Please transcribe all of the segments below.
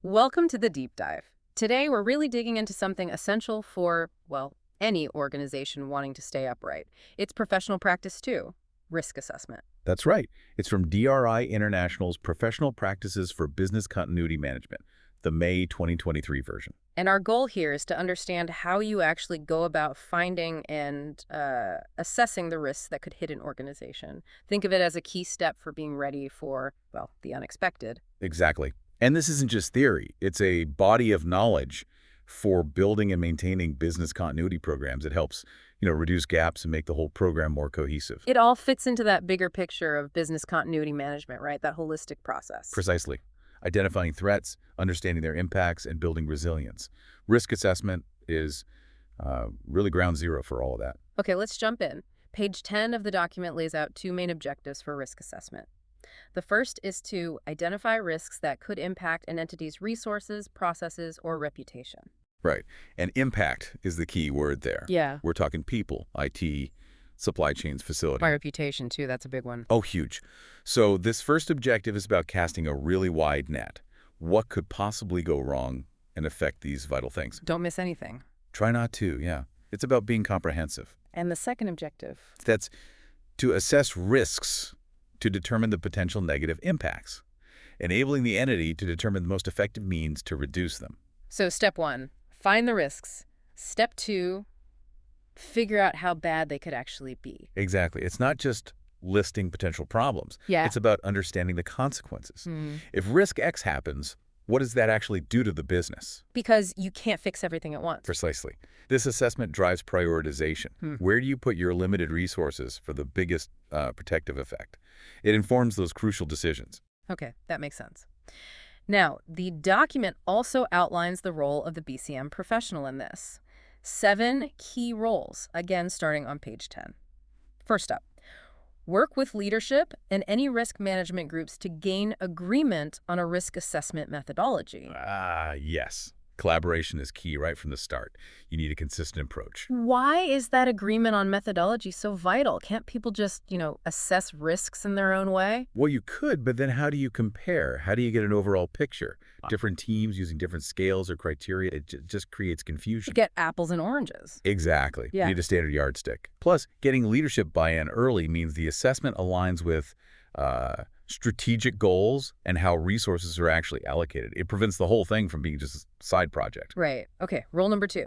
Welcome to the deep dive. Today, we're really digging into something essential for, well, any organization wanting to stay upright. It's professional practice too, risk assessment. That's right. It's from DRI International's Professional Practices for Business Continuity Management, the May 2023 version. And our goal here is to understand how you actually go about finding and assessing the risks that could hit an organization. Think of it as a key step for being ready for, well, the unexpected. Exactly. And this isn't just theory. It's a body of knowledge for building and maintaining business continuity programs. It helps, reduce gaps and make the whole program more cohesive. It all fits into that bigger picture of business continuity management, right? That holistic process. Precisely. Identifying threats, understanding their impacts, and building resilience. Risk assessment is really ground zero for all of that. Okay, let's jump in. Page 10 of the document lays out two main objectives for risk assessment. The first is to identify risks that could impact an entity's resources, processes, or reputation. Right. And impact is the key word there. Yeah. We're talking people, IT, supply chains, facility. My reputation, too. That's a big one. Oh, huge. So this first objective is about casting a really wide net. What could possibly go wrong and affect these vital things? Don't miss anything. Try not to, yeah. It's about being comprehensive. And the second objective? That's to assess risks to determine the potential negative impacts, enabling the entity to determine the most effective means to reduce them. So step 1, find the risks. Step 2, figure out how bad they could actually be. Exactly. It's not just listing potential problems. Yeah. It's about understanding the consequences. If risk X happens, what does that actually do to the business? Because you can't fix everything at once. Precisely. This assessment drives prioritization. Where do you put your limited resources for the biggest protective effect? It informs those crucial decisions. Okay, that makes sense. Now, the document also outlines the role of the BCM professional in this. 7 key roles, again starting on page 10. First up, work with leadership and any risk management groups to gain agreement on a risk assessment methodology. Yes. Collaboration is key right from the start. You need a consistent approach. Why is that agreement on methodology so vital? Can't people just, assess risks in their own way? Well, you could, but then how do you compare? How do you get an overall picture? Different teams using different scales or criteria, it just creates confusion. You get apples and oranges. Exactly. Yeah. You need a standard yardstick. Plus, getting leadership buy-in early means the assessment aligns with strategic goals and how resources are actually allocated. It prevents the whole thing from being just a side project. Right. Okay, rule number 2.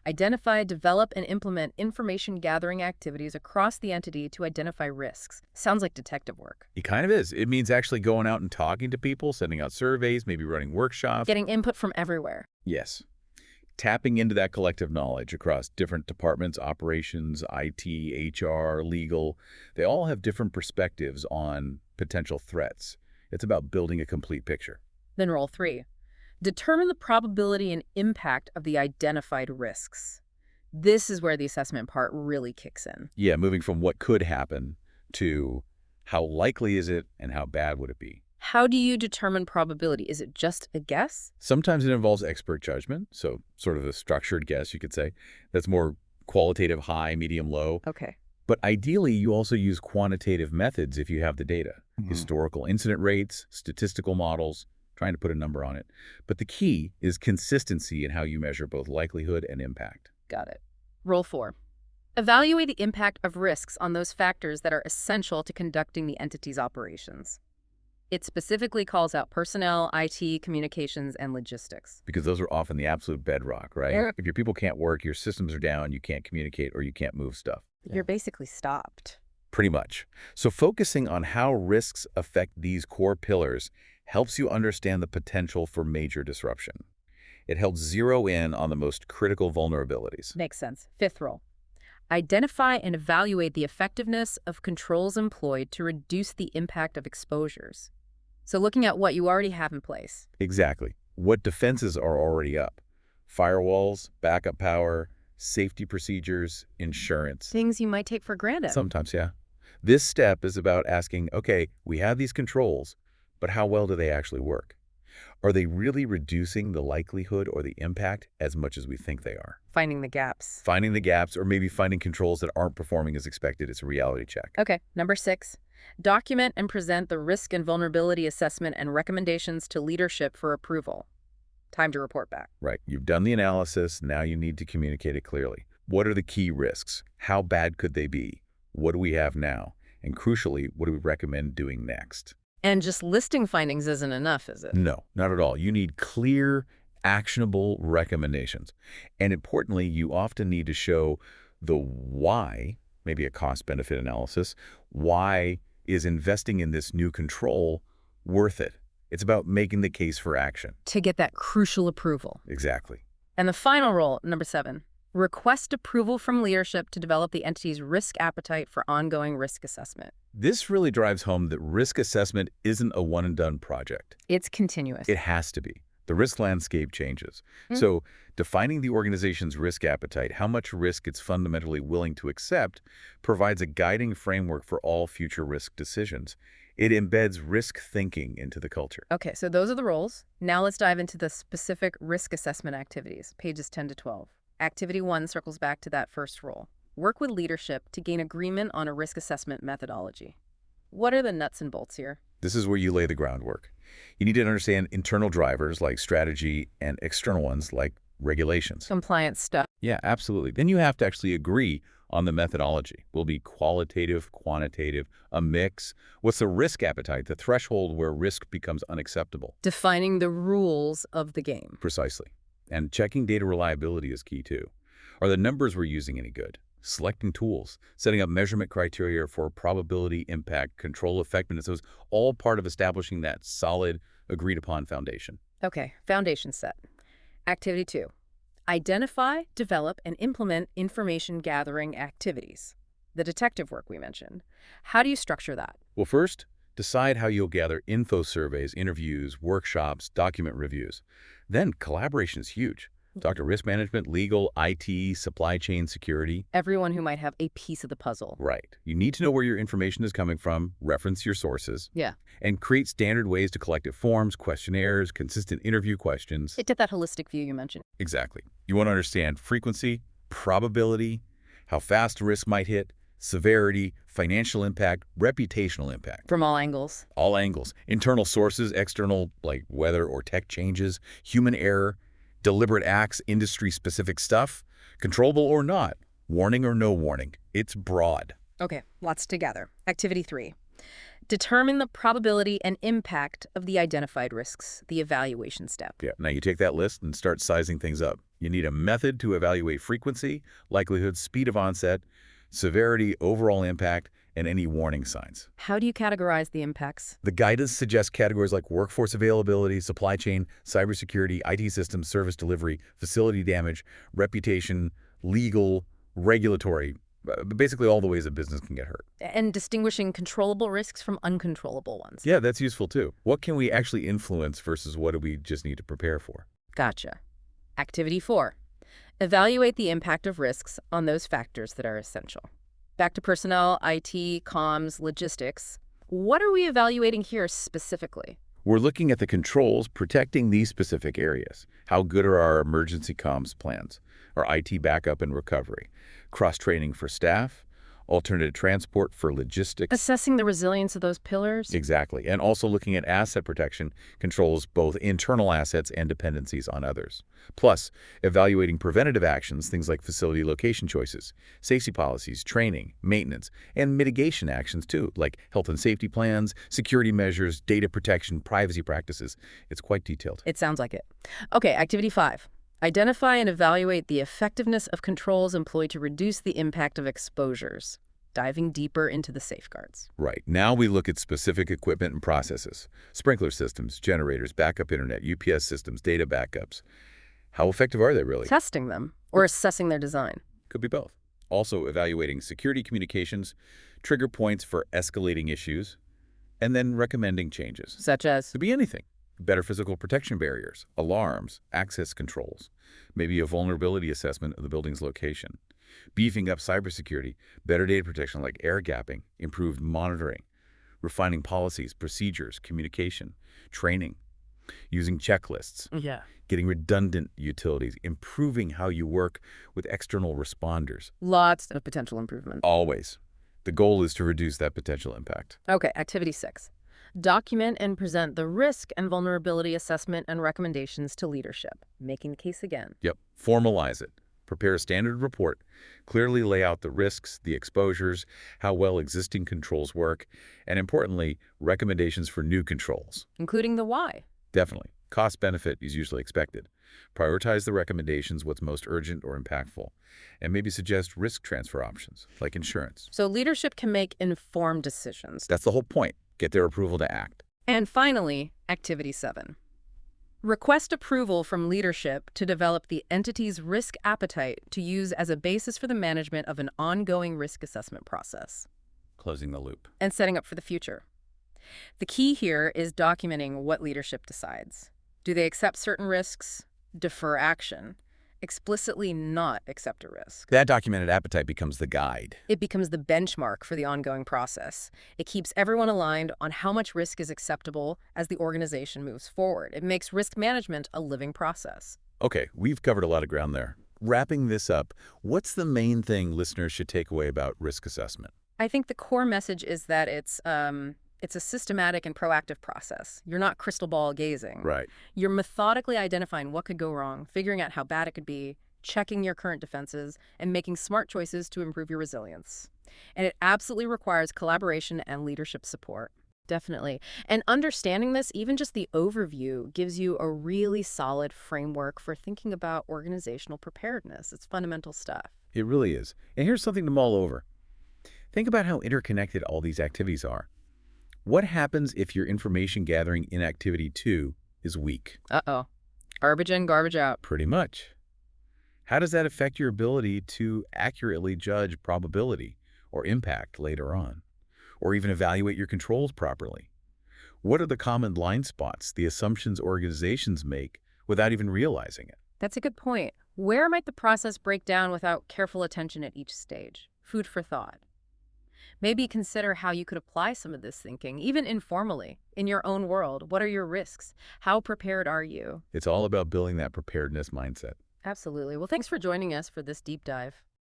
Identify, develop, and implement information gathering activities across the entity to identify risks. Sounds like detective work. It kind of is. It means actually going out and talking to people, sending out surveys, maybe running workshops. Getting input from everywhere. Yes. Tapping into that collective knowledge across different departments, operations, IT, HR, legal. They all have different perspectives on potential threats. It's about building a complete picture. Then rule 3. Determine the probability and impact of the identified risks. This is where the assessment part really kicks in. Yeah, moving from what could happen to how likely is it and how bad would it be. How do you determine probability? Is it just a guess? Sometimes it involves expert judgment, so sort of a structured guess, you could say. That's more qualitative, high, medium, low. Okay. But ideally, you also use quantitative methods if you have the data. Historical incident rates, statistical models, trying to put a number on it. But the key is consistency in how you measure both likelihood and impact. Got it. Rule 4. Evaluate the impact of risks on those factors that are essential to conducting the entity's operations. It specifically calls out personnel, IT, communications, and logistics. Because those are often the absolute bedrock, right? Yeah. If your people can't work, your systems are down, you can't communicate, or you can't move stuff. You're basically stopped. Pretty much. So focusing on how risks affect these core pillars helps you understand the potential for major disruption. It helps zero in on the most critical vulnerabilities. Makes sense. 5th rule. Identify and evaluate the effectiveness of controls employed to reduce the impact of exposures. So looking at what you already have in place. Exactly. What defenses are already up? Firewalls, backup power, safety procedures, insurance. Things you might take for granted. Sometimes, yeah. This step is about asking, okay, we have these controls, but how well do they actually work? Are they really reducing the likelihood or the impact as much as we think they are? Finding the gaps. Finding the gaps, or maybe finding controls that aren't performing as expected. It's a reality check. Okay, number 6. Document and present the risk and vulnerability assessment and recommendations to leadership for approval. Time to report back. Right. You've done the analysis. Now you need to communicate it clearly. What are the key risks? How bad could they be? What do we have now? And crucially, what do we recommend doing next? And just listing findings isn't enough, is it? No, not at all. You need clear, actionable recommendations. And importantly, you often need to show the why, maybe a cost-benefit analysis. Why is investing in this new control worth it? It's about making the case for action. To get that crucial approval. Exactly. And the final role, number 7, request approval from leadership to develop the entity's risk appetite for ongoing risk assessment. This really drives home that risk assessment isn't a one-and-done project. It's continuous. It has to be. The risk landscape changes. So defining the organization's risk appetite, how much risk it's fundamentally willing to accept, provides a guiding framework for all future risk decisions. It embeds risk thinking into the culture. Okay, so those are the roles. Now let's dive into the specific risk assessment activities, pages 10 to 12. Activity 1 circles back to that first role. Work with leadership to gain agreement on a risk assessment methodology. What are the nuts and bolts here? This is where you lay the groundwork. You need to understand internal drivers like strategy and external ones like regulations. Compliance stuff. Yeah, absolutely. Then you have to actually agree on the methodology. Will be qualitative, quantitative, a mix. What's the risk appetite, the threshold where risk becomes unacceptable? Defining the rules of the game. Precisely. And checking data reliability is key too. Are the numbers we're using any good? Selecting tools, setting up measurement criteria for probability, impact, control effectiveness, those all part of establishing that solid, agreed-upon foundation. Okay, foundation set. Activity 2. Identify, develop, and implement information gathering activities. The detective work we mentioned. How do you structure that? Well, first, decide how you'll gather info surveys, interviews, workshops, document reviews. Then collaboration is huge. Talk to risk management, legal, IT, supply chain security. Everyone who might have a piece of the puzzle. Right. You need to know where your information is coming from, reference your sources. Yeah. And create standard ways to collect it: forms, questionnaires, consistent interview questions. It did that holistic view you mentioned. Exactly. You want to understand frequency, probability, how fast risk might hit, severity, financial impact, reputational impact. From all angles. All angles. Internal sources, external, like weather or tech changes, human error, deliberate acts, industry-specific stuff, controllable or not, warning or no warning. It's broad. Okay, lots to gather. Activity 3. Determine the probability and impact of the identified risks, the evaluation step. Yeah. Now you take that list and start sizing things up. You need a method to evaluate frequency, likelihood, speed of onset, severity, overall impact, and any warning signs. How do you categorize the impacts? The guidance suggests categories like workforce availability, supply chain, cybersecurity, IT systems, service delivery, facility damage, reputation, legal, regulatory, basically all the ways a business can get hurt. And distinguishing controllable risks from uncontrollable ones. Yeah, that's useful too. What can we actually influence versus what do we just need to prepare for? Gotcha. Activity 4. Evaluate the impact of risks on those factors that are essential. Back to personnel, IT, comms, logistics. What are we evaluating here specifically? We're looking at the controls protecting these specific areas. How good are our emergency comms plans? Our IT backup and recovery? Cross-training for staff? Alternative transport for logistics? Assessing the resilience of those pillars? Exactly. And also looking at asset protection controls, both internal assets and dependencies on others. Plus, evaluating preventative actions, things like facility location choices, safety policies, training, maintenance, and mitigation actions too, like health and safety plans, security measures, data protection, privacy practices. It's quite detailed. It sounds like it. Okay, activity 5. Identify and evaluate the effectiveness of controls employed to reduce the impact of exposures, diving deeper into the safeguards. Right. Now we look at specific equipment and processes. Sprinkler systems, generators, backup internet, UPS systems, data backups. How effective are they really? Testing them or assessing their design. Could be both. Also evaluating security communications, trigger points for escalating issues, and then recommending changes. Such as? Could be anything. Better physical protection barriers, alarms, access controls, maybe a vulnerability assessment of the building's location, beefing up cybersecurity, better data protection like air gapping, improved monitoring, refining policies, procedures, communication, training, using checklists, getting redundant utilities, improving how you work with external responders. Lots of potential improvement. Always. The goal is to reduce that potential impact. Okay, activity 6. Document and present the risk and vulnerability assessment and recommendations to leadership, making the case again. Yep. Formalize it. Prepare a standard report. Clearly lay out the risks, the exposures, how well existing controls work, and importantly, recommendations for new controls. Including the why. Definitely. Cost benefit is usually expected. Prioritize the recommendations, what's most urgent or impactful, and maybe suggest risk transfer options, like insurance. So leadership can make informed decisions. That's the whole point. Get their approval to act. And finally, Activity 7. Request approval from leadership to develop the entity's risk appetite to use as a basis for the management of an ongoing risk assessment process. Closing the loop. And setting up for the future. The key here is documenting what leadership decides. Do they accept certain risks, defer action, explicitly not accept a risk? That documented appetite becomes the guide. It becomes the benchmark for the ongoing process. It keeps everyone aligned on how much risk is acceptable as the organization moves forward. It makes risk management a living process. Okay, we've covered a lot of ground there. Wrapping this up, what's the main thing listeners should take away about risk assessment? I think the core message is that it's a systematic and proactive process. You're not crystal ball gazing. Right. You're methodically identifying what could go wrong, figuring out how bad it could be, checking your current defenses, and making smart choices to improve your resilience. And it absolutely requires collaboration and leadership support. Definitely. And understanding this, even just the overview, gives you a really solid framework for thinking about organizational preparedness. It's fundamental stuff. It really is. And here's something to mull over. Think about how interconnected all these activities are. What happens if your information gathering in Activity 2 is weak? Uh-oh. Garbage in, garbage out. Pretty much. How does that affect your ability to accurately judge probability or impact later on, or even evaluate your controls properly? What are the common blind spots, the assumptions organizations make without even realizing it? That's a good point. Where might the process break down without careful attention at each stage? Food for thought. Maybe consider how you could apply some of this thinking, even informally, in your own world. What are your risks? How prepared are you? It's all about building that preparedness mindset. Absolutely. Well, thanks for joining us for this deep dive.